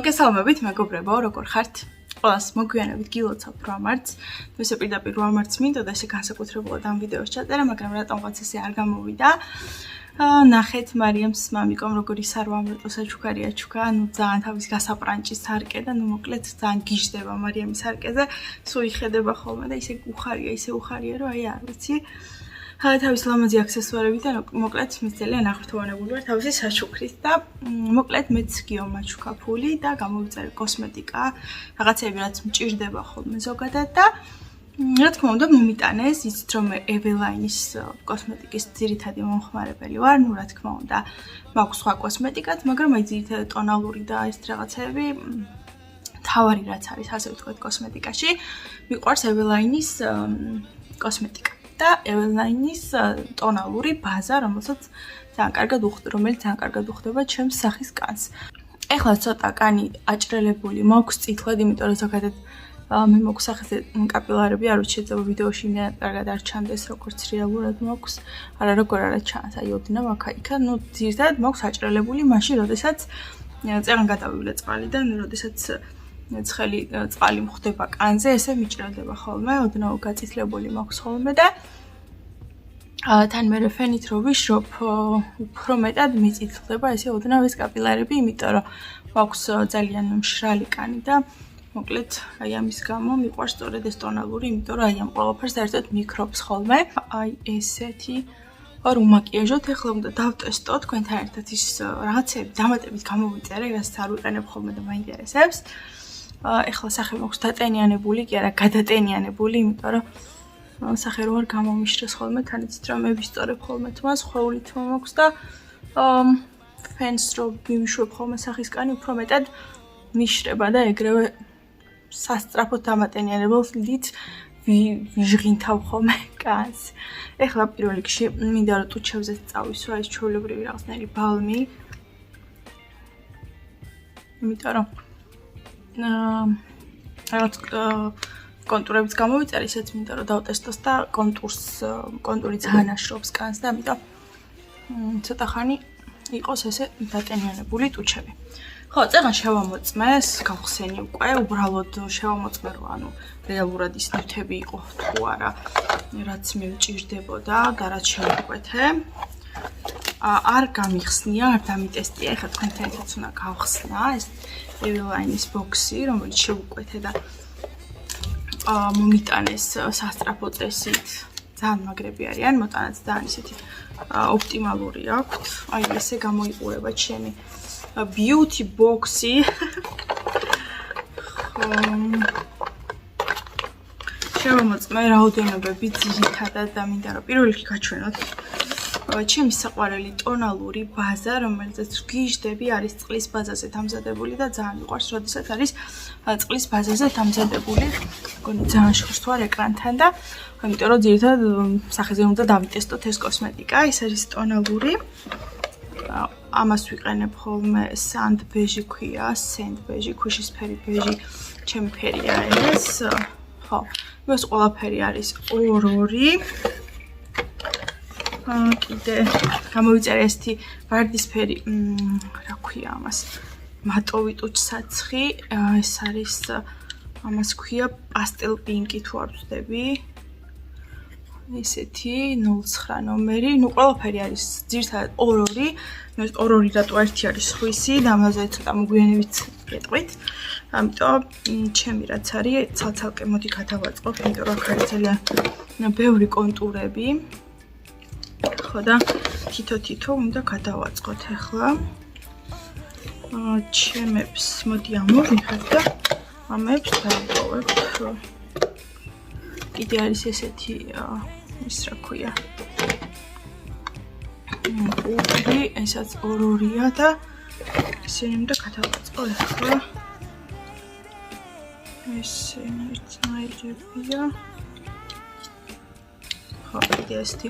მოგესალმებით, მეგობრებო, როგორ ხართ? ყველას მოგვიანებით გილოცავ პრომარტს. ესე პირდაპირ პრომარტს მინდოდა ესე განსაკუთრებულად ამ ვიდეოს ჩაწერა, მაგრამ რატომღაც ესე არ გამოვიდა. ნახეთ მარიამს მამიკომ როგორი სარვამრეტო საჩუქარია ჩუქა, ძალიან თავის გასაპრანჭის სარკე და მოკლედ ძალიან გიждდება მარიამის სარკეზე. სულ იხედება ხოლმე და ისე უხარია, რომ არ ვიცი. თავის ლამაზი აქსესუარებით და მოკლედ მე ძალიან აღფრთოვანებული ვარ თავისი საჩუქრით და მოკლედ მეც გიომაჩუქა ფული და გამოვიწერე კოსმეტიკა, რაღაცები რაც მჭირდება ხოლმე ზოგადად და რა თქმა უნდა მომიტანეს, იცით რომ მე ეველაინის კოსმეტიკის ძირითადი მომხმარებელი ვარ, რა თქმა უნდა მაქვს სხვა კოსმეტიკაც, მაგრამ აი ძირითადად ტონალური და ეს რაღაცები თავარი რაც არის, ასე ვთქვათ, კოსმეტიკაში, მიყვარს ეველაინის კოსმეტიკა. და ეველაინის ტონალური ბაზა, რომელიც ძალიან კარგად უხდება ჩემს სახის კანს. ეხლა ცოტა კანი აჭრელებული მაქვს წითლად, იმიტომ რომ ზოგადად მე მაქვს სახეზე კაპილარები, არ ვიცი შეიძლება ვიდეოში მე კარგად არ ჩანდეს, როგორც რეალურად მაქვს, არა როგორ არა ჩანს, აი ოდნავ აქა-იქა, ძირითადად მაქვს აჭრელებული, მაშინ როდესაც წეგან გადავივლე წყალიდან, როდესაც ცხელი წყალი მხდება კანზე, ესე მიჭრელდება ხოლმე, ოდნავ გაწითლებული მაქვს ხოლმე და თან მე ფენით რო ვიშრობ, უფრო მეტად მიწითლდება ესე ოდნავ ეს კაპილარები, იმიტომ რომ მაქვს ძალიან მშრალი კანი და მოკლედ აი ამის გამო მიყვარს სწორედ ეს ტონალური, იმიტომ რომ აი ამ ყველაფერს საერთოდ მიკრობს ხოლმე. აი ესეთი არ უმაკიაჟოთ, ეხლა უნდა დავტესტოთ თქვენთან ერთად ის რაღაცები დამატებით გამოვიწერე, რასაც არ ვიყენებ ხოლმე და მაინტერესებს. ეხლა სახე მაქვს დატენიანებული, კი არა, გადატენიანებული, იმიტომ რომ სახე რო არ გამომიშრეს ხოლმე, თან იცით რომ მე ვისწორებ ხოლმე თმას, ხვეული თმა მაქვს და ფენს რო ვიმშვებ ხოლმე სახის კანი, უფრო მეტად მიშრება და ეგრევე სასწრაფოდ დამატენიანებელით ვიჟღინთავ ხოლმე კანს. ეხლა პირველ რიგში მინდა რომ ტუჩებზე წავისვა ეს ჩვეულებრივი რაღაცნაირი ბალმი. იმიტომ რომ რაღაც კონტურებიც გამოვიწერე, ისეც მინდა რომ დავტესტოს და კონტური ძალიან აშრობს კანს და ამიტომ ცოტა ხანი იყოს ესე დატენიანებული ტუჩები. ხო, წეგან შევამოწმეს, გავხსენი უკვე, უბრალოდ შევამოწმე რომ ანუ რეალურად ის ნივთები იყო თუ არა, რაც მე მჭირდებოდა და რაც შევუკვეთე. არ გამიხსნია, არ დამიტესტია, ეხლა თქვენთან ერთად უნდა გავხსნა ეს ეველაინის ბოქსი, რომელიც შევუკვეთე და მომიტანეს სასწრაფო წესით. ძალიან მაგრები არიან, მოტანაც ძალიან ისეთი ოპტიმალური აქვთ. აი ესე გამოიყურება ჩემი beauty box-ი. შევამოწმე რაოდენობები ძირითადად და მინდა რომ პირველ რიგში გაჩვენოთ ჩემი საყვარელი ტონალური ბაზა, რომელზეც გიждები არის წყლის ბაზაზე დამზადებული და ძალიან მიყვარს, როდესაც არის წყლის ბაზაზე დამზადებული. მგონი ძალიან შორს ვარ ეკრანთან და იმიტომ რომ ძირითადად სახეზე უნდა დავიტესტოთ ეს კოსმეტიკა, ის არის ტონალური. ამას ვიყენებ ხოლმე sand beige ქვია, sand beige, ქვიშისფერი ბეჟი, ჩემი ფერია ეს. ხო, ეს ყველაფერი არის 2-2. კიდე გამოვიწერე ესეთი ვარდისფერი, რა ქვია ამას, მატოვი ტუჩსაცხი, ეს არის ამას ქვია პასტელ პინკი თუ არ ვწდები. ესეთი 09 ნომერი, ყველაფერი არის ძირითადად 2-2. ეს 2-2 რატო ერთი არის სხვისი და ამაზე ცოტა მოგვიანებით გეტყვით. ამიტომ ჩემი რაც არის, ცალ-ცალკე მოდი გადავაწყობ, იმიტომ რომ აქ არის ძალიან ბევრი კონტურები. ხო და თითო უნდა გადავაწყოთ ახლა. ჩემებს მოდი ამოვიღებ და ამებს დავტოვებთ. კიდე არის ესეთი ის რა ქვია. უყრი, ესაც 2-2-ია და ისინი უნდა გადავაწყო ახლა. ესენი ერთნაირია. ხო, კიდე ესეთი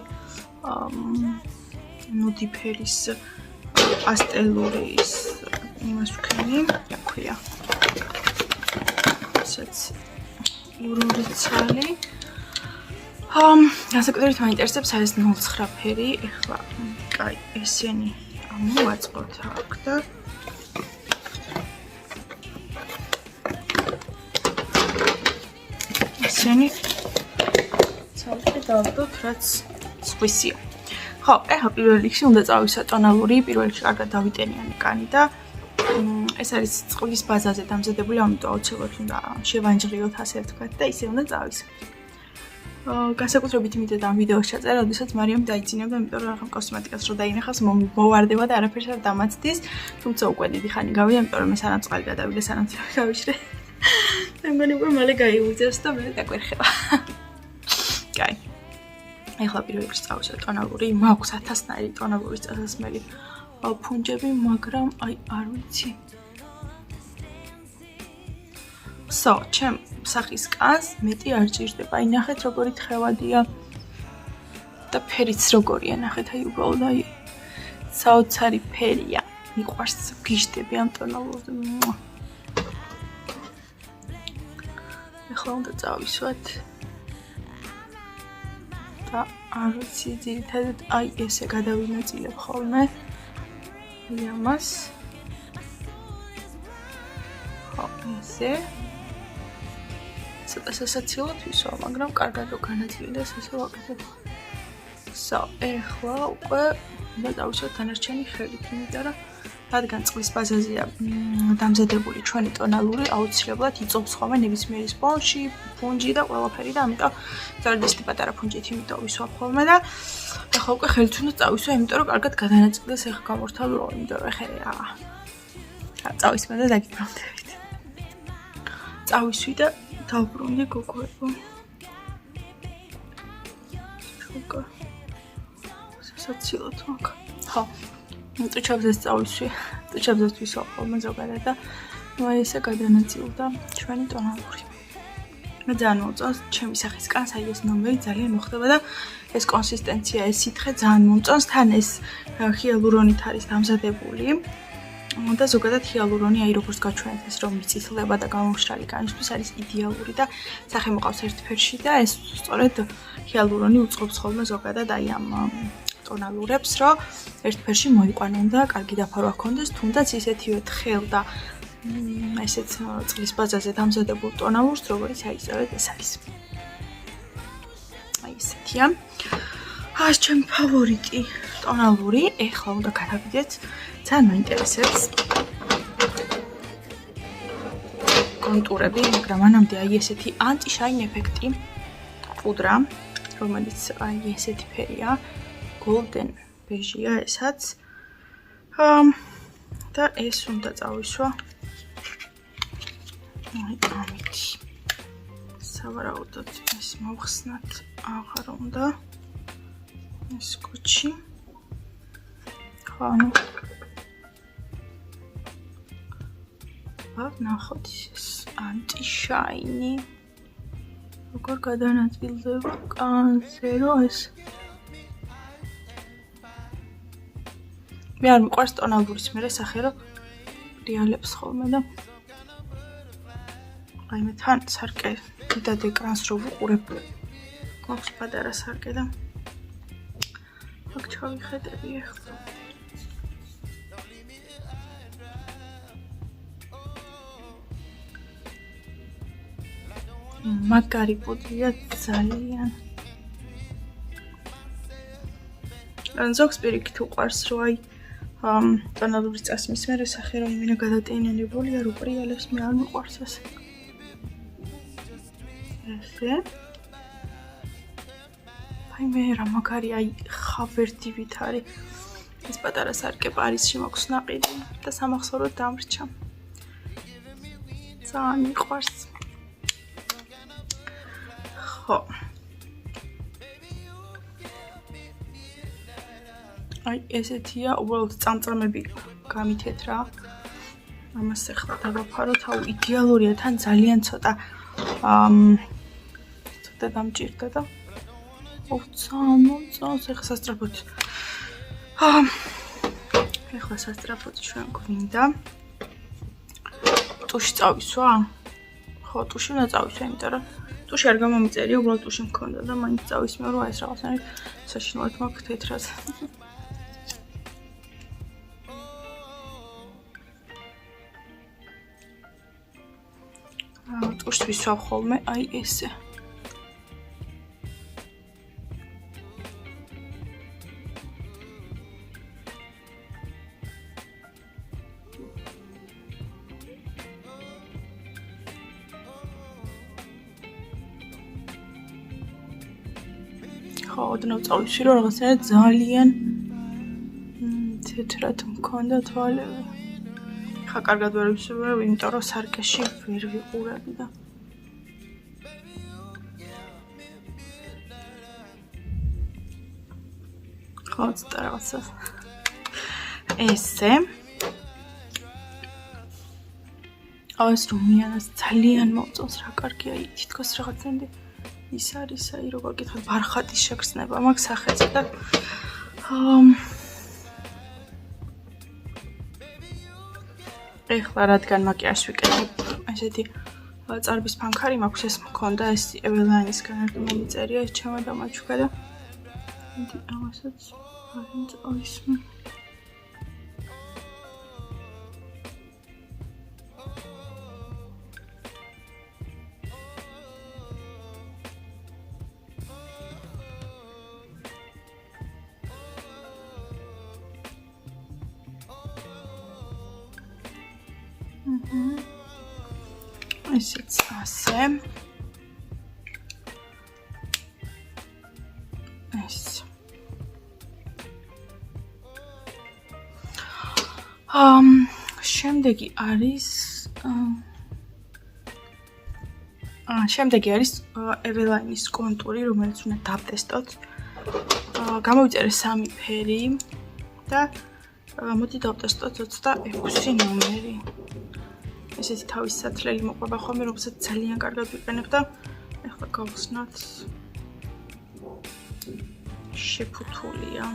ნუდი ფერის პასტელური ის იმას ვქენი, რა ქვია. ესაც 2 ცალი. განსაკუთრებით მაინტერესებს არის 09 ფერი. ეხლა ესენი ამოვაწყოთ აქ და ისინი ცალკე დავდოთ, რაც სხვისია. ხო, ეხლა პირველ რიგში უნდა წავისვა ტონალური, პირველ რიგში კარგად დავიტენიანი კანი და ეს არის წყლის ბაზაზე დამზადებული, ამიტომ აუცილებლად უნდა შევანჯღიოთ, ასე ვთქვათ და ისე უნდა წავისვათ. Განსაკუთრებით იმით ამ ვიდეოს ჩაწერა, როდესაც მარიამ დაიძინებდა, იმიტომ რომ კოსმეტიკას რო დაინახავს, მოვარდება და არაფერს არ დამაცდის, თუმცა უკვე დიდი ხანი გავიდა, იმიტომ რომ ეს სანამ წყალი გადავიდა, სანამ გავიშრე. მე მგონი უკვე მალე გაიუძებს და მე დაგვერხება. კაი. ეხლა პირველ რიგში წავისვა ტონალური, მაქვს 1000-ნაირი ტონალური წასასმელი ფუნჯები, მაგრამ აი არ ვიცი. ჩემ სახის კანს მეტი არ ჭირდება. აი ნახეთ როგორი თხევადია და ფერიც როგორია, ნახეთ აი უბრალოდ აი საოცარი ფერია. მიყვარს გიშდები ამ ტონალურზე. ეხლა უნდა წავისვათ და არ ვიცი ძირითადად აი ესე გადავინაწილებ ხოლმე ამას. ხო, ესე ცოტა სასაცილოდ ვისვა, მაგრამ კარგად რო განაწილდეს, ესე ვაკეთებ. ეხლა უკვე უნდა დავისვათ დანარჩენი ხელით, იმიტომ რომ რადგან წყლის ბაზაზეა დამზადებული ჩვენი ტონალური, აუცილებლად იწოვს ხოლმე ნებისმიერ სპონჟი, ფუნჯი და ყველაფერი და ამიტომ ზარდისტი პატარა ფუნჯით იმიტომ ვისვამ ხოლმე და ეხლა უკვე ხელით უნდა წავისვა, იმიტომ რომ კარგად გადანაწილდეს, ეხლა გამორთავი რო, იმიტომ რომ ეხლა წავისვა და დაგიბრუნდებით. წავისვი და დავბრუნდი გოგოებო. შოკა. სასაცილოდ მაგ. ხო. ტუჩაბზეც წავისვი. ტუჩაბზეც ვისვა ხოლმე ზოგადად და აი ესე გადანაწილდა ჩვენი ტონალური. მე ძალიან მომწონს ჩემი სახის კანს, აი ეს ნომერი ძალიან მოხდება და ეს კონსისტენცია, ეს სითხე ძალიან მომწონს, თან ეს ჰიალურონით არის დამზადებული. და ზოგადად ჰიალურონი აი როგორც გაჩვენებთ ეს რომ მიწითლება და გამომშრალი კანისთვის არის იდეალური და სახე მოყავს ერთ ფერში და ეს სწორედ ჰიალურონი უწყობს ხოლმე ზოგადად აი ამ ტონალურებს რომ ერთ ფერში მოიყვანონ და კარგი დაფარვა ჰქონდეს, თუნდაც ისეთივე თხელ და ესეც წყლის ბაზაზე დამზადებულ ტონალურს, როგორც აი სწორედ ეს არის. აი ესეთია. ეს ჩემი ფავორიტი ტონალური, ეხლა უნდა გადავიდეთ. ძალიან მაინტერესებს კონტურები, მაგრამ მანამდე აი ესეთი ანტიშაინ ეფექტი პუდრა, რომელიც აი ესეთი ფერია, golden beige-ია ესაც. და ეს უნდა წავისვა. აი ამით. სავარაუდოდ ეს მოვხსნათ, აღარ უნდა ეს კუჩი. ხო, ანუ ნახოთ ეს ანტიშაინი როგორ გადანაწილდება კანზე, რომ ეს მე არ მიყვარს ტონალურის მერე სახე, რომ რეალებს ხოლმე და აი მე თან სარკე დიდად ეკრანს რო ვუყურებ, გვაქვს პატარა სარკე და აქ ჩავიხედები ეხლა. მაგარი პუდრია ძალიან. ზოგს პირიქით უყვარს, რომ აი ტონალურის წასმის მერე სახე რომ იმენა გადატენიანებულია, რო პრიალებს მე არ მიყვარს ეს. ესე. აი მე რა მაგარი აი ხავერდივით არის. ეს პატარა სარკე პარიზში მაქვს ნაყიდი და სამახსოვროდ დამრჩა. ძალიან მიყვარს. ხო. აი ესეთია, უბრალოდ წამწამები გამithეთ რა. ამას ახლა დავაფაროთ, აუ იდეალურია, თან ძალიან ცოტა ცოტა დამჭირდა და ძალიან მომწონს, ახლა სასწრაფოდ. ახლა სასწრაფოდ ჩვენ გვინდა ტუში წავისვა? ხო, ტუში უნდა წავისვა, იმიტომ რომ ტუში არ გამომიწერია, უბრალოდ ტუში მქონდა და მაინც წავისმე, რომ ეს რაღაცნაირად საშინლად მაქვს თეთრად. ტუშს ვისვავ ხოლმე, აი ესე. ხო, ოდნავ წავიში რომ რაღაცნაირად ძალიან თეთრად მქონდა თვალები. ხა კარგად ვერ ვისურვებ, იმიტომ რომ სარკეში ვერ ვიყურები და ხო, ცოტა რაღაცა ესე ეს რუმინიანას ძალიან მოწონს რა კარგია თითქოს რაღაცნაირად ის არის აი როგორ გითხოთ ბარხატის შეგრძნება მაქვს სახეზე და ეხლა რადგან მაკიაჟს ვიკეთებ ესეთი წარბის ფანქარი მაქვს ეს მქონდა ეს ეველაინისგან ერთი მომიწერია ეს ჩემო დამაჩუქა და მე ამასაც არ მწოისმე ესეც ასე ეს შემდეგი არის ეველაინის კონტური რომელიც უნდა დავტესტოთ გამოვიწერე 3 ფერი და მოდი დავტესტოთ 26 ნომერი ესეთი თავის სათლელი მოყვება ხოლმე, რომელსაც ძალიან კარგად ვიყენებ და ეხლა გავხსნათ შეფუთულია.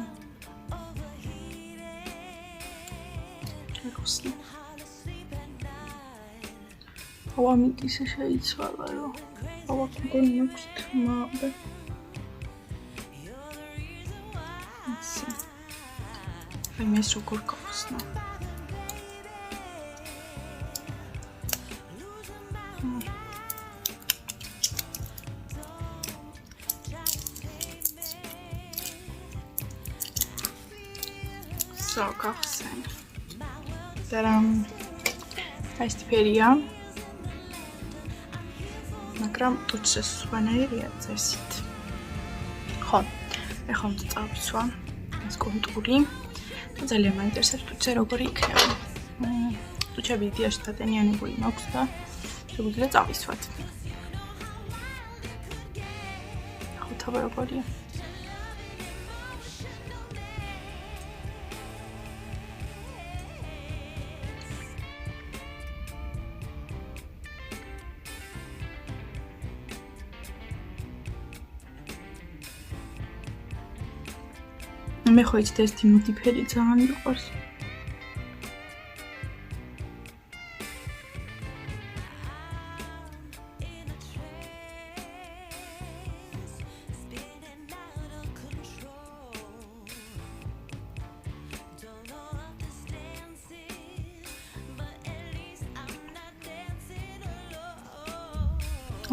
გავხსნი. ამით ისე შეიცვალა, რომ მგონი მაქვს თმა და ესე. მე ეს როგორ გავხსნა? გავხსენ. დარამ ეს ფერია. მაგრამ თუჩე სვანერია წესით. ხო, ეხლა უნდა წავსვა ეს კონტური. ძალიან მაინტერესებს თუჩე როგორი იქნება. თუჩები იდეაში დატენიანებული მაქვს და შეგვიძლია წავისვათ. ხო, თავი როგორია? მე ხო იცით ეს თიმუთი ფერი ძალიან მიყვარს.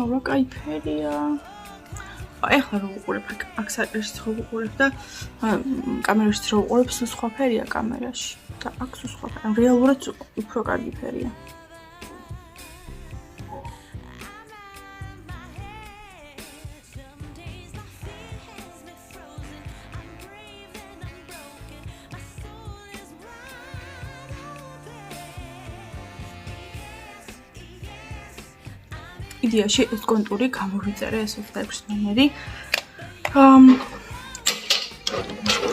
აუ, კაი ფერია. ეხლა რო ვუყურებ აქ საკერში რო ვუყურებ და კამერაში რო ვუყურებ სულ სხვა ფერია კამერაში და აქ სულ სხვა ფერია რეალურად უფრო კარგი ფერია იდეაში ეს კონტური გამოვიწერე ეს 26 ნომერი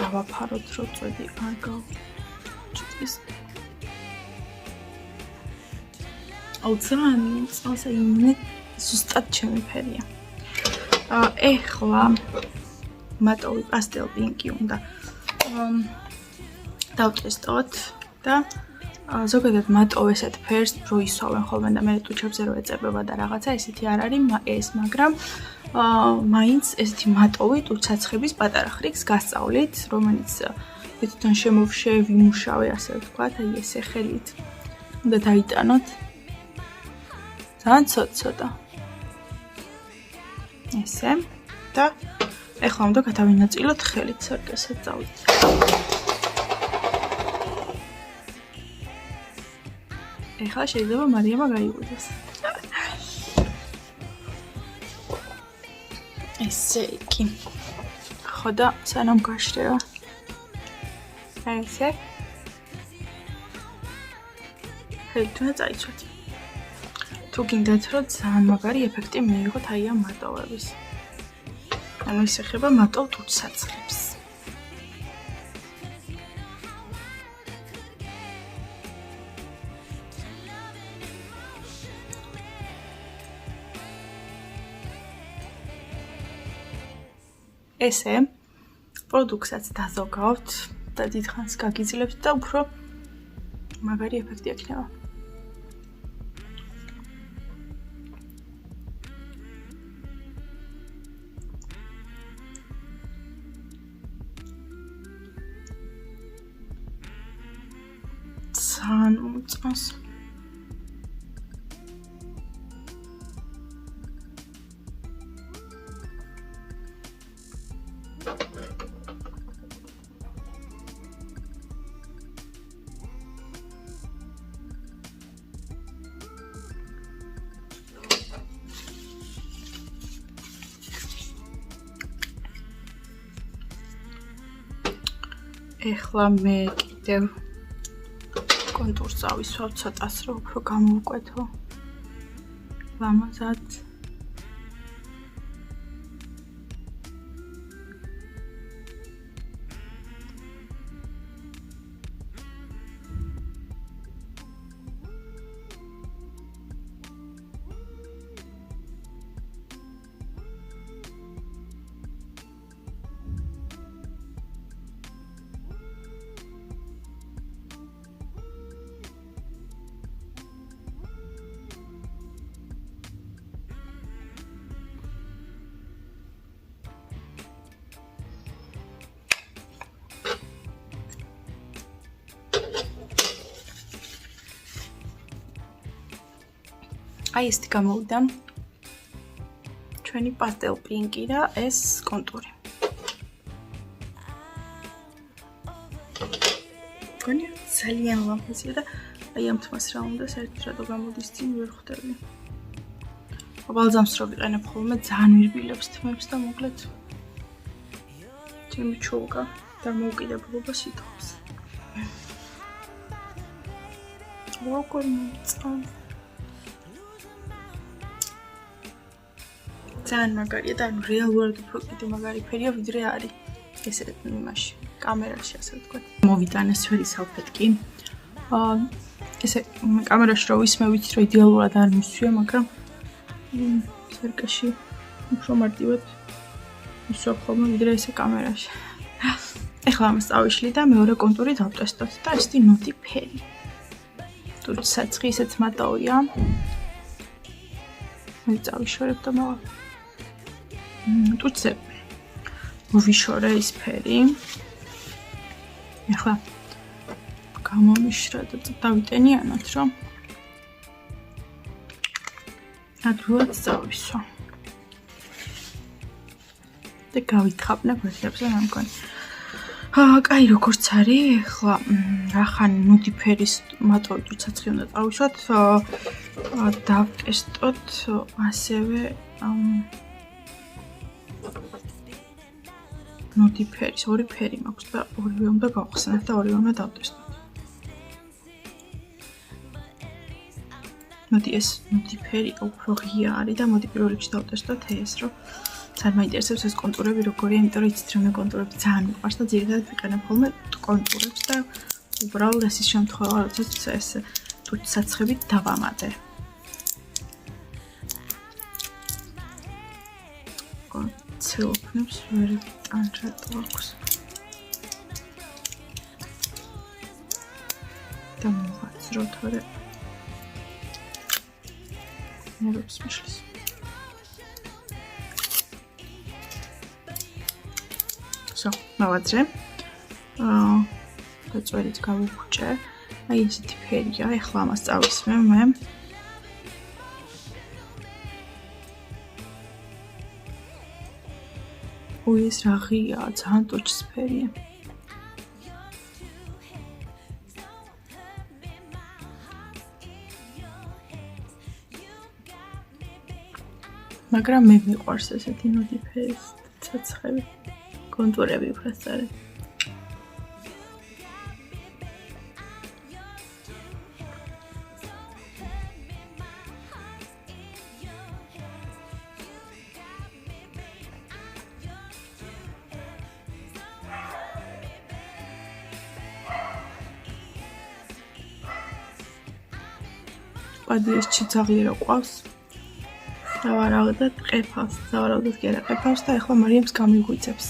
დავაფაროთ რო წვედი არ გავჭის აუცან წასა იმნე ზუსტად ჩემი ფერია ეხლა მატოვი პასტელ პინკი უნდა დავტესტოთ და ზოგადად მატოვ ესეთ ფერს რო ისვავენ ხოლმე და მე ტუჩებზე რო ეწებება და რაღაცა ესეთი არ არის ეს მაგრამ მაინც ესეთი მატოვი ტუჩაცხების პატარა ხრიქს გასწავლით რომელიც თვითონ შემოვშე ვიმუშავე ასე ვთქვათ აი ესე ხელით უნდა დაიტანოთ ძალიან ცოტა ესე და ეხლა უნდა გადავინაწილოთ ხელით სარკესაც წავიდეთ ეხლა შეიძლება მარიამა გაიღვიდეს. ესე იგი. ხო და სანამ გაშრება. ესე. ხელთუნა წაიცვათ. თუ გინდათ რომ ძალიან მაგარი ეფექტი მიიღოთ აი ამ მატოვების. ანუ ის ეხება მატოვ თუთსაცხებს. ესე პროდუქტსაც დაზოგავთ და დიდხანს გაგიძლებთ და უფრო მაგარი ეფექტი ექნება. ძალიან მოწონს. ეხლა მე კიდევ კონტურს ავისვავ ცოტას რომ უფრო გამოვკვეთო. ლამაზად. აი ესეთი გამოვიდა ჩვენი პასტელ პინკი და ეს კონტური. გონი ძალიან ლამაზია და აი ამ თმას რა უნდა საერთოდ რატო გამოდის წინ ვერ ხვდები. ბალზამს რო ვიყენებ ხოლმე ძალიან ვირბილებს თმებს და მოკლედ ჩემი ჩოლკა და მოუკიდებლობას ითხოვს. როგორ მოწონს. ძალიან მაგარია და ანუ რეალურად უფრო კიდე მაგარი ფერია ვიდრე არის ესე იმაში კამერაში ასე ვთქვათ. მოვიტანე სვერი სალფეტკი. ესე კამერაში რო ვისმე ვიცი რომ იდეალურად არ მისვია, მაგრამ სერკაში უფრო მარტივად ისო ხოლმე ვიდრე ესე კამერაში. ეხლა ამას წავიშლი და მეორე კონტური დავტესტოთ და ესეთი ნოტი ფერი. თუთსაცხი ისეც მატოვია. მე წავიშორებ და მოვა. თუთზე მოვიშორე ის ფერი. ეხლა გამომიშრა და დავიტენიანოთ, რომ ადვილად წავისვა. და გავითხრაპნე ფერებზე მე მგონი. კაი როგორც არის, ეხლა რახან ნუდი ფერის მატოვი თუთსაცხი უნდა წავისვათ, დავტესტოთ ასევე ნუდი ფერის, ორი ფერი მაქვს და ორივე უნდა გავხსნათ და ორივე უნდა დავტესტოთ. მოდი ეს ნუდი ფერი უფრო ღია არის და მოდი პირველ რიგში დავტესტოთ ეს, რომ ძალიან მაინტერესებს ეს კონტურები როგორია, იმიტომ რომ იცით რომ მე კონტურები ძალიან მიყვარს და ძირითადად ვიყენებ ხოლმე კონტურებს და უბრალოდ ეს ის შემთხვევა, როდესაც ეს თუთსაცხებით დავამატე. ცელოფნებს ვერ ტანჯატო აქვს. და მოვაცრო თორე ნერვებს მიშლის. მოვაცრე. და წვერით გავუხუჭე. აი ესეთი ფერია. ეხლა ამას წავისმე მე. ეს რა ღია, ძალიან ტოჩისფერია. მაგრამ მე მიყვარს ესეთი ნუდი ფერის ცეცხლები. კონტურები უფრო სწორედ. პადიეს ჩიცაღლი რო ყავს. დავარაღდეთ ყეფავს, დავარაღდეთ გერა ყეფავს და ახლა მარიამს გამიღვიძებს.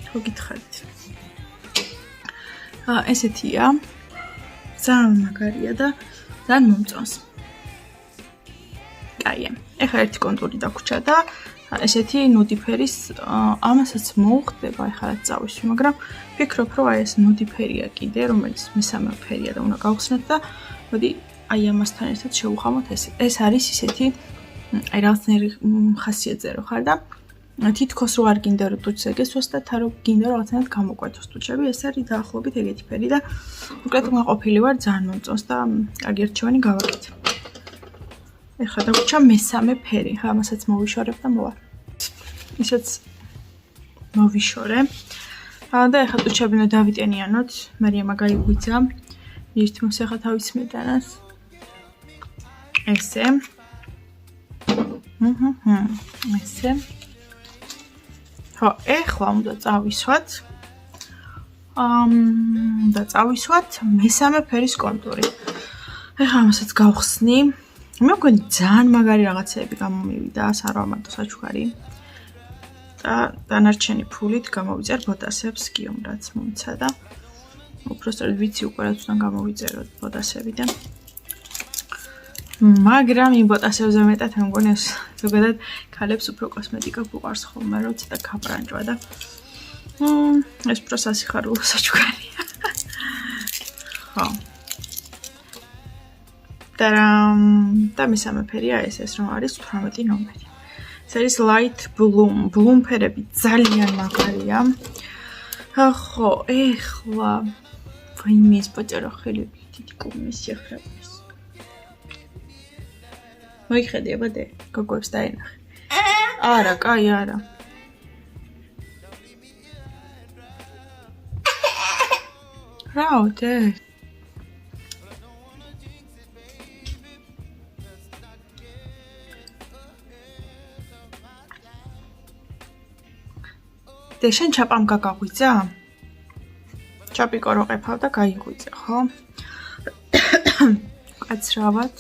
ხო გითხარით. ესეთია. ძალიან მაგარია და ძალიან მომწონს. კაია. ახლა ერთი კონტური დაგვრჩა და ესეთი ნუდი ფერის ამასაც მოუხდება, ახლა რაც წავისვი, მაგრამ ფიქრობ, რომ აი ეს ნუდი ფერია კიდე, რომელიც მესამე ფერია და უნდა გავხსნათ და მოდი აი ამასთან ერთად შევუხამოთ ეს. ეს არის ისეთი აი რაღაცნაირი ხასიათზე რო ხარ და თითქოს რო არ გინდა რომ ტუჩს ეგესვას და თა რო გინდა რომ რაღაცნაირად გამოკვეთოს ტუჩები, ეს არის დაახლოებით ეგეთი ფერი და უკეთ მაყოფილი ვარ, ძალიან მომწონს და კარგი არჩევანი გავაკეთე. ეხლა დაგვრჩა მესამე ფერი, ხა ამასაც მოვიშორებ და მოვა. ისაც მოვიშორე. და ეხლა ტუჩები უნდა დავიტენიანოთ, მარიამა გაიგვიძა. მირთმოს ეხლა თავის მეტანას. ესე. ესე. ხო, ეხლა უნდა წავისვათ. და წავისვათ მესამე ფერის კონტური. ეხლა ამასაც გავხსნი. მე მგონი ძალიან მაგარი რაღაცეები გამომივიდა, სარვამატო საჩუქარი. და დანარჩენი ფულით გამოვიწერ ბოტასებს გიომ რაც მომცა და უბრალოდ ვიცი უკვე რაც უნდა გამოვიწეროთ ბოტასები და მაგრამ იმ ბოტასებზე მეტად მე მგონი ეს ზოგადად ქალებს უფრო კოსმეტიკა გვყარს ხოლმე რომ ცოტა გაბრანჭვა და ეს უფრო სასიხარულო საჩუქარია. ხო. და მესამე ფერია ეს რომ არის 18 ნომერი. ეს არის light bloom ფერები ძალიან მაგარია. ხო, ეხლა ვინმე ის პაჭარა ხელები დიდი კომის შეხრებს. მოიხედი აბადე, გოგოებს დაენახე. არა, კაი არა. რაოდე? და შენ ჩაპამ გაგაღვიძა? ჩაპიკო რო ყეფავ და გაიღვიძე, ხო? კაცრავად.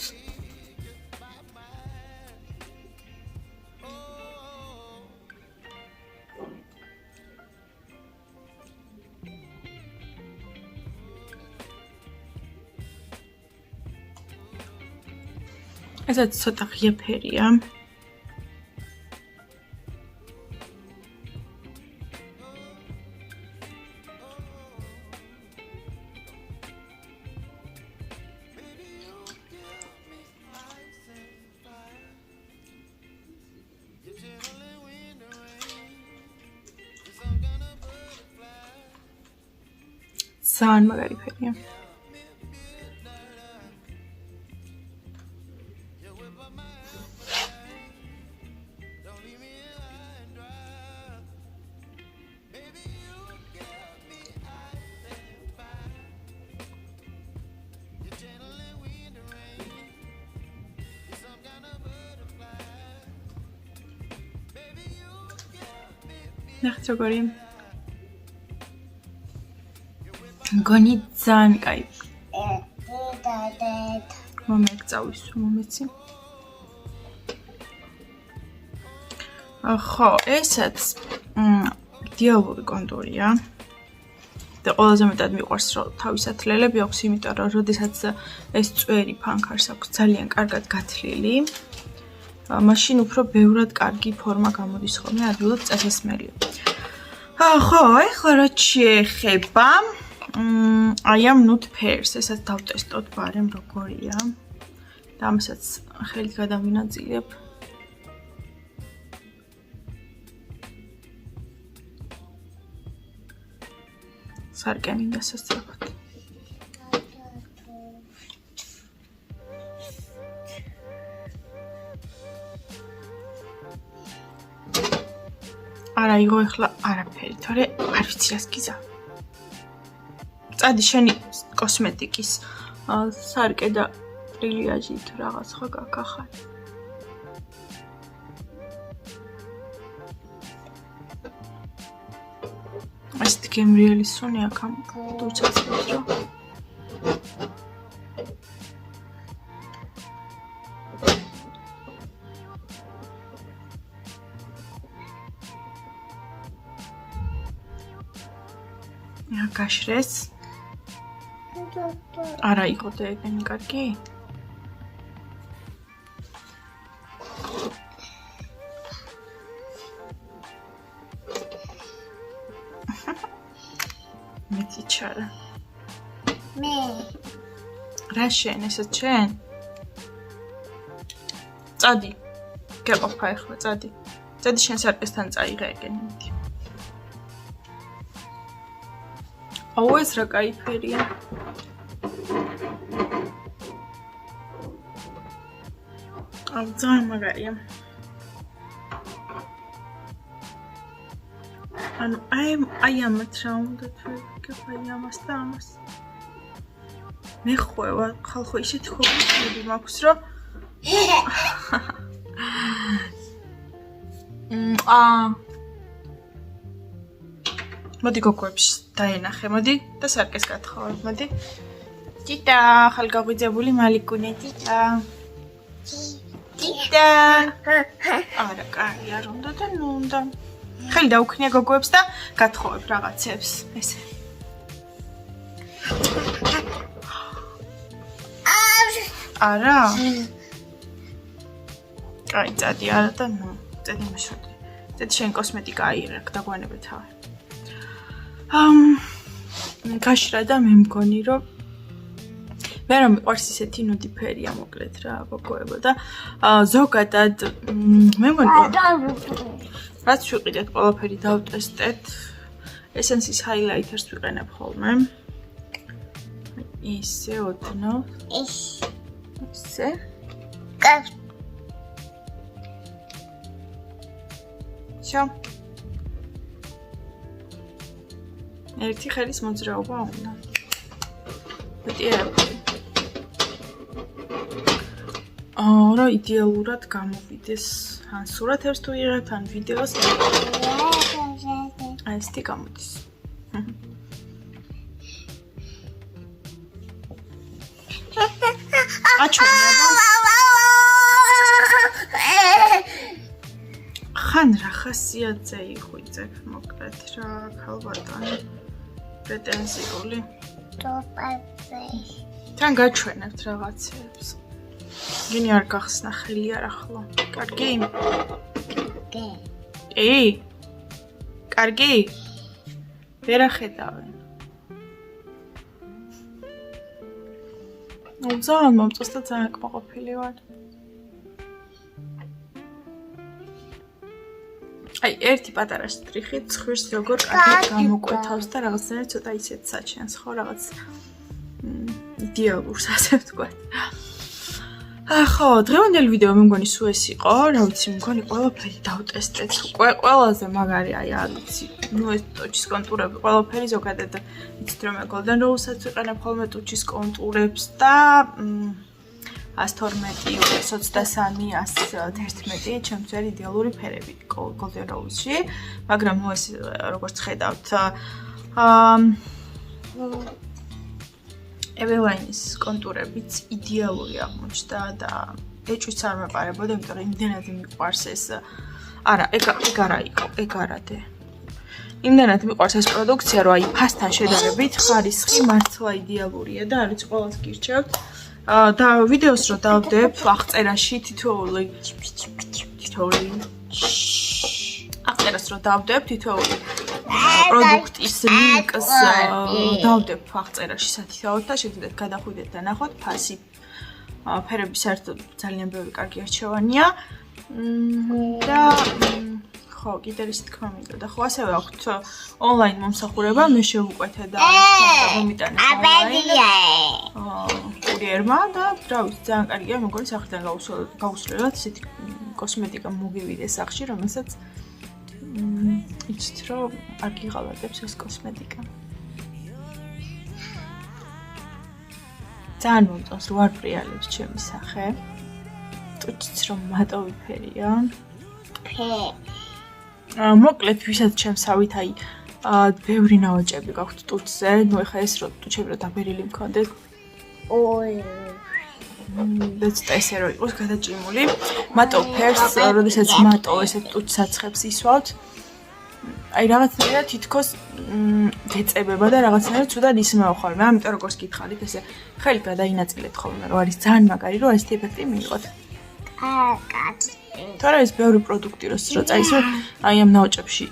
ესაც ცოტა ღია ფერია. ძალიან მაგარი ფერია. ნახეთ როგორი მგონი ძალიან კაი. მომექცავის მომეცი. ხო, ესაც დიალოგი კონტურია. და ყველაზე მეტად მიყვარს რომ თავისად ლელები აქვს, იმიტომ რომ როდესაც ეს წვერი ფანქარს აქვს ძალიან კარგად გათლილი. მაშინ უფრო ბევრად კარგი ფორმა გამოდის ხოლმე, ადვილად წასასმელი. ხო, ეხლა რაც შეეხება I am not pairs, ესაც დავტესტოთ ბარემ როგორია. და ამასაც ხელით გადავინაწილებ. სარკე მინდა სასწრაფოდ. არა იღო ეხლა არაფერი, თორე არ ვიცი რას გიზა. წადი შენი კოსმეტიკის სარკე და ტრილიაჟი თუ რაღაც ხო გაქახარ. ასეთ გემრიელი სუნი აქ ამ დურცაცებს რა. გაშრეს. არა იყო და ეგენი კარგი? მეც ჩარა. მე. რა შენ ესე ჩენ? წადი. გეყოფა ახლა წადი. წადი შენ სარკესთან წაიღე ეგენი მიდი. აუ ეს რა კაი ფერია. აუ ძალიან მაგარია. ანუ აი ამათ რა უნდა თქვი ამას და ამას. მე ხვევა ხალხო ისეთი ხობები მაქვს რომ მოდი გოგოებს დაენახე, მოდი და სარკეს გათხოვებ, მოდი. ტიტა, ხალგაღვიძებული მალიკუნე, ტიტა. ტიტა. არა, კაი არ უნდა და ნუ უნდა. ხელი დაუქნია გოგოებს და გათხოვებ რაღაცებს, ესე. არა? კაი, წადი არა და ნუ, წადი მეშოდი. წადი შენ კოსმეტიკა აიღე, დაგვანებე თავი. გაშრა და მე მგონი რომ მე რა მიყვარს ისეთი ნუდი ფერია მოკლედ რა გოგოებო და ზოგადად მე მგონი რაც ვიყიდეთ ყველაფერი დავტესტეთ ესენსის ჰაილაითერს ვიყენებ ხოლმე ისე ოდნო ისე შო ერთი ხელის მოძრაობა უნდა. მეტი არაფერი. რა იდეალურად გამოვიდეს. ან სურათებს თუ იღებთ, ან ვიდეოს. აი ესეთი გამოდის. ხან რა ხასიათზე იხვიძებ მოკლედ რა ქალბატონი პრეტენზიული თან გაჩვენებთ რაღაცებს გინი არ გახსნა ხელი არ ახლა კარგი კარგი ვერ ახედავენ ძალიან მომწონს და ძალიან კმაყოფილი ვარ აი ერთი პატარა შტრიხი ცხვირს როგორ კარგად გამოკვეთავს და რაღაცნაირად ცოტა ისეთ საჩენს ხო რაღაც იდეალურს ასე ვთქვათ. ხო, დღევანდელი ვიდეო მე მგონი სულ ეს იყო, რა ვიცი, მგონი ყველაფერი დავტესტეთ. ყველაზე მაგარი აი არ ვიცი. ნუ ეს ტუჩის კონტურები, ყველაფერი ზოგადად იცით რომ golden rose-საც ვიყენებ ხოლმე ტუჩის კონტურებს და 112, 123, 111 ჩემთვის არის იდეალური ფერები golden rose-ში, მაგრამ ნუ ეს როგორც ხედავთ Eveline-ის კონტურებიც იდეალური აღმოჩნდა და ეჭვიც არ მეპარებოდა, იმიტომ რომ იმდენად მიყვარს ეს არა, ეგ არა იყო, ეგ არადე. იმდენად მიყვარს ეს პროდუქცია, რომ აი ფასთან შედარებით ხარისხი მართლა იდეალურია და არის ყველას გირჩევთ. და ვიდეოს რო დავდებ აღწერაში თითოეული აღწერას რო დავდებ თითოეული პროდუქტის ლინკს დავდებ აღწერაში სათითაოდ და შეგიძლიათ გადახვიდეთ და ნახოთ ფასი ფერები საერთოდ ძალიან ბევრი კარგი არჩევანია და ხო კიდე ის თქმა მინდა და ხო ასევე აქვთ ონლაინ მომსახურება მე შევუკვეთე და მომიტანე კურიერმა და რა ვიცი ძალიან კარგია მეგონი სახლიდან გაუსვლელად ისეთი კოსმეტიკა მოგივიდეს სახში რომელსაც იცით რომ არ გიღალატებს ეს კოსმეტიკა. ძალიან მომწონს რო არ პრიალებს ჩემი სახე. ტუჩიც რომ მატოვი ფერია. მოკლედ ვისაც ჩემსავით აი ბევრი ნავაჭები გაქვთ ტუჩზე, ნუ ეხა ეს რო ტუჩები რო დაბერილი მქონდეთ. და ესე რო იყოს გადაჭიმული. მატოვ ფერს, როდესაც მატოვ ესეთ ტუჩ საცხებს ისვავთ. აი რაღაცნაირად თითქოს დეწებება და რაღაცნაირად ცუდად ისმევ ხოლმე. ამიტომ როგორც გითხარით, ესე ხელით გადაინაწილეთ ხოლმე, რომ არის ძალიან მაგარი, რომ ესეთი ეფექტი მიიღოთ. თორე ეს ბევრი პროდუქტი რო წაისვენ, აი ამ ნაოჭებში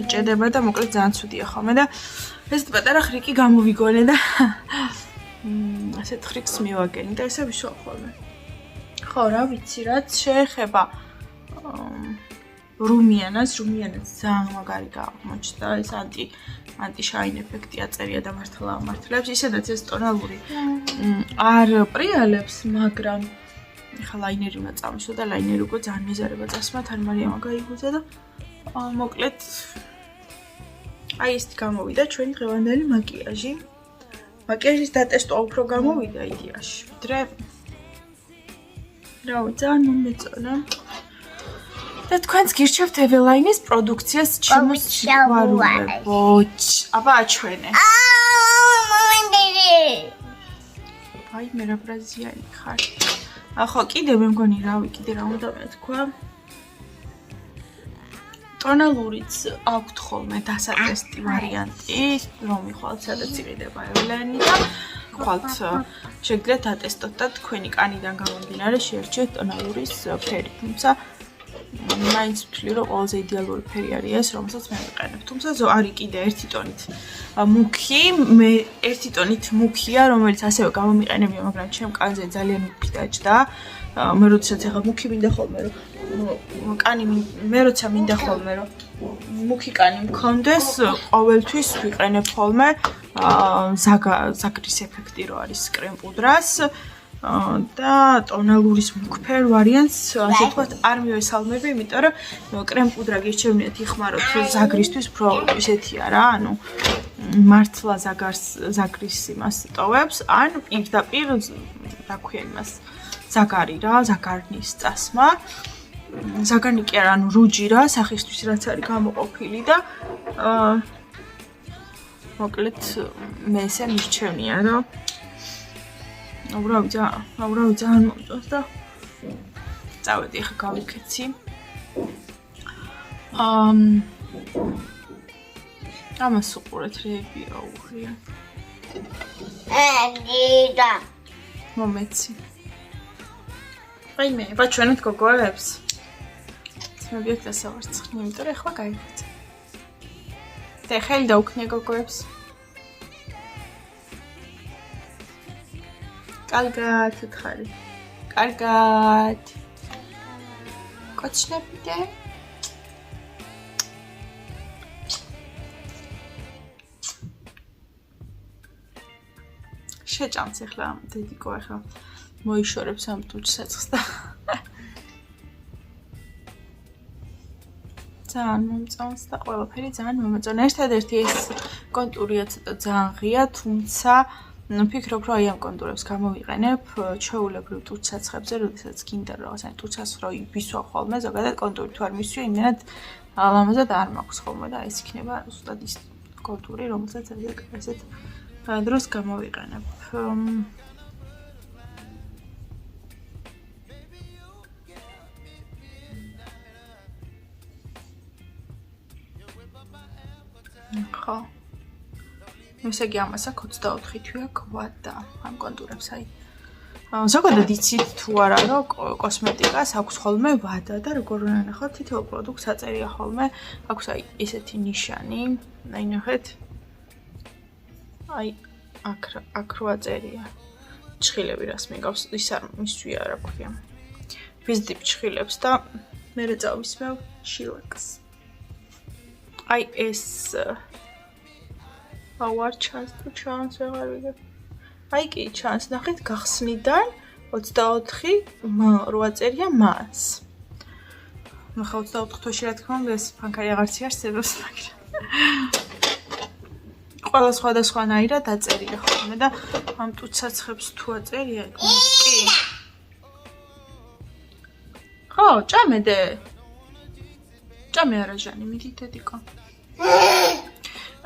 იჭედება და მოკლედ ძალიან ცუდია ხოლმე და ესეთ პატარა ხრიკი გამოვიგონე და ასეთ ხრიკს მივაგენი და ესე ვიშვა ხოლმე. ხო, რა ვიცი, რაც შეეხება რუმიანას ძალიან მაგარი აღმოჩნდა ეს ანტიშაინ ეფექტი აწერია და მართლა ამართლებს ისედაც ეს ტონალური არ პრიალებს მაგრამ ეხლა ლაინერი უნდა წამისვა და ლაინერი უკვე ძალიან მეზარება წასმა თან მარიამა გაიგუძა და მოკლედ აი ეს გამოვიდა ჩვენი დღევანდელი მაკიაჟი მაკიაჟის დატესტვა უფრო გამოვიდა იდეაში ვიდრე რა ძალიან მომეწონა და თქვენს გირჩევთ ეველაინის პროდუქციას ჩიმოსვარულებოჩ აბა აჩვენე აი მე რა ბრაზიანი ხარ ახო კიდე მე მგონი რავი კიდე რა უნდა მეთქვა ტონალურიც აქვთ ხოლმე დასატესტი ვარიანტი რომ მიხვალთ სადაც იყიდება ეველაინი და ხვალთ შეგიძლიათ დატესტოთ და თქვენი კანიდან გამომდინარე შეერჩიეთ ტონალურის ფერი თუმცა მაინც ვთვლი რომ ყველაზე იდეალური ფერი არის ეს რომელსაც მე ვიყენებ თუმცა არის კიდე ერთი ტონით მუქი მე ერთი ტონით მუქია რომელიც ასევე გამომიყენებია მაგრამ ჩემ კანზე ძალიან მუქი დაჭდა მე როდესაც ახლა მუქი მინდა ხოლმე რომ კანი მე როცა მინდა ხოლმე რომ მუქი კანი მქონდეს ყოველთვის ვიყენებ ხოლმე ზაგრის ეფექტი რო არის კრემ პუდრას და ტონალურის მუქფერ ვარიანტს ასე ვთქვათ არ მივესალმები, იმიტომ რომ კრემ პუდრა გირჩევნიათ იხმაროთ ზაგრისთვის უფრო ისეთია რა, ანუ მართლა ზაგრის იმას ტოვებს, ან პირდაპირ რა ქვია იმას ზაგარი რა, ზაგარნის წასმა. ზაგარნი კი არა, ანუ რუჯი რა, სახისთვის რაც არის გამოყოფილი და მოკლედ მე ესე მირჩევნია, რომ უბრალოდ ძალიან მომწონს და წავედი ახლა გავიქეცი. ამას უყურეთ რეებია უღია. და მომეცი. აი მე ვაჩვენეთ გოგოებს. ცნობიერთ დასავარცხნი, იმიტომ რომ ახლა გაიქეცე. და ხელი დაუქნია გოგოებს. კარგად ვთხარი. კარგად. კოჩნებიდე. შეჭამს ახლა დედიკო ახლა მოიშორებს ამ ტუჩსაცხს და ძალიან მომწონს და ყველაფერი ძალიან მომეწონა. ერთადერთი ეს კონტურია ცოტა ძალიან ღია, თუმცა ფიქრობ რომ აი ამ კონტურებს გამოვიყენებ ჩვეულებრივ ტუჩსაცხებზე, როდესაც გინდა რაღაცა ტუჩას რო ვისვა ხოლმე, ზოგადად კონტური თუ არ მისვია, იმენად ლამაზად არ მაქვს ხოლმე და ეს იქნება ზუსტად ის კონტური, რომელსაც ასეთ დროს გამოვიყენებ. ხო. ესე იგი ამას აქ 24 თვეა გვადა ამ კონტურებს აი. ზოგადად იცით თუ არა რომ კოსმეტიკას აქვს ხოლმე ვადა და როგორ უნდა ნახოთ თითოეულ პროდუქტს აწერია ხოლმე აქვს აი ესეთი ნიშანი. აი ნახეთ. აი აქ რო აწერია. ჩხილები რას მიგავს ის არ მისვია რა ქვია. ვიზიტი ჩხილებს და მე წავისმევ შილაკს. აი ეს ავარ ჩანს თუ ჩანს აღარ ვიგებ. აი კი ჩანს ნახეთ გახსნიდან 24 რო აწერია მას. ნახავ 24 თვეში რა თქმა უნდა ეს ფანქარი აღარც იარსებობს, მაგრამ ყველა სხვადასხვანაირად დაწერია ხოლმე და ამ ტუცაცხებს თუ აწერია ეგ კი. ხო, ჭამედე. ჭამე არა ჟანი, მიდი დედიკო.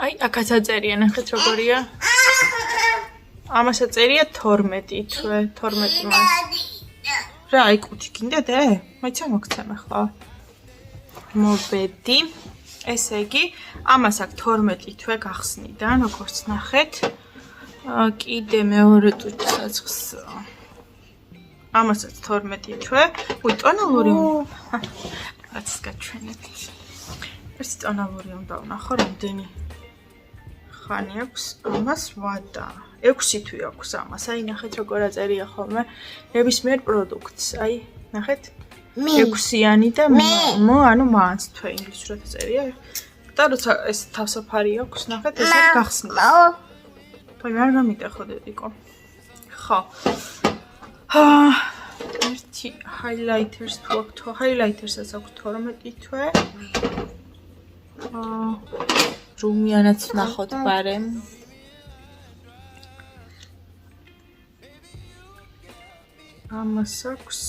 აი, აქაც აწერია, ნახეთ როგორია. ამას აწერია 12 თვე, 12 მას. რა, აი კუთი გინდა დე? მაიცა მოგცემ ახლა. მოვედი. ესე იგი, ამას აქ 12 თვე გახსნიდან, როგორც ნახეთ. კიდე მეორე ტუცაცხს ამასაც 12 თვე. უი, ტონალური. რაც გაჩვენებთ. ეს ტონალური უნდა ვნახო, რამდენი ხანი აქვს ამას ვადა. 6 თვე აქვს ამას. აი, ნახეთ როგორ აწერია ხოლმე ნებისმიერ პროდუქტს. აი, ნახეთ? 6-იანი და ანუ მაანც თვე ინგლისურად აწერია. და როცა ეს თავსაფარი აქვს, ნახეთ, ეს არ გახსნილი. აი, არ გამიტეხო დედიკო. ხო. ერთი highlighters თუ აქვს, highlighters-ს აქვს 12 თვე. რუმიანაც ნახოთ ბარემ. ამას აქვს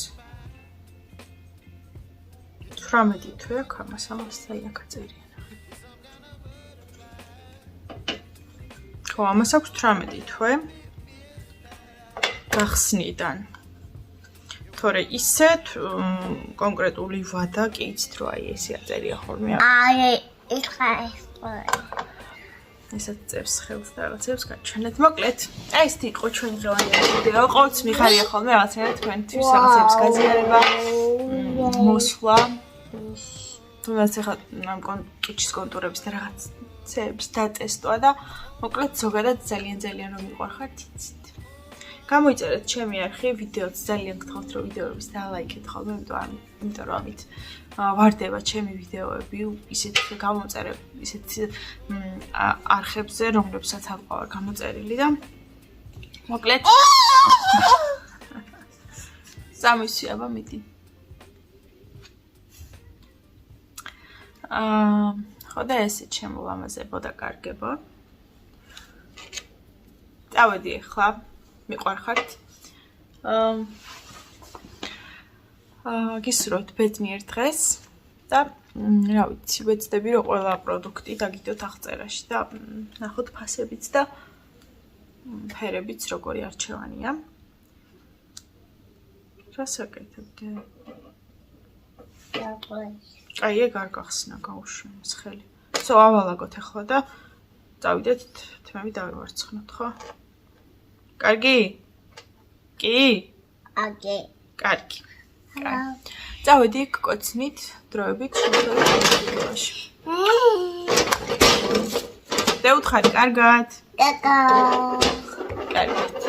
18 თვე აქვს ამას, ამას აი აქ აწერია, ნახეთ. ხო, ამას აქვს 18 თვე გახსნიდან. თორე ისე კონკრეტული ვადა კი იცით რომ აი ესე აწერია ხოლმე. აი, ეხლა ესაც წერს ხელს და რაღაცებს გაჩვენეთ. მოკლედ, აი ეს იყო ჩვენი დღევანდელი ვიდეო. ყოველთვის მიხარია ხოლმე რაღაცა თქვენთვის რაღაცების გაზიარება, მოსვლა. თუნდაც ახლა ამ კიჩის კონტურების და რაღაცების დატესტვა და მოკლედ ზოგადად ძალიან რომ მიყვარხართ იცით. გამოვიწერეთ ჩემი არხი, ვიდეოც ძალიან გთხოვთ რომ ვიდეოების დალაიქეთ ხოლმე, იმიტომ რომ ამით ვარდება ჩემი ვიდეოები ისეთ გამომწერებ ისეთ არხებზე, რომლებსაც არ ყავარ გამოწერილი და მოკლედ სამისი აბა მიდი. ხო და ესე შემოვამაზებო და კარგებო. წავედი ახლა მიყვარხართ. გისურვებთ ბედნიერ დღეს და რა ვიცი, ვეცდები რომ ყველა პროდუქტი დაგიდოთ აღწერაში და ნახოთ ფასებიც და ფერებიც როგორი არჩევანია. რა საკეთებდე? აი, ეგ არ გახსნა, გაუშვენოს ხელი. სო ავალაგოთ ახლა და წავიდეთ თმები დავივარცხნოთ, ხო? კარგი? კი? აკე. კარგი. წავედი კოცნით, დროებით შევხვდებით. დეუთხარი, კარგად. კაკა. კარგად.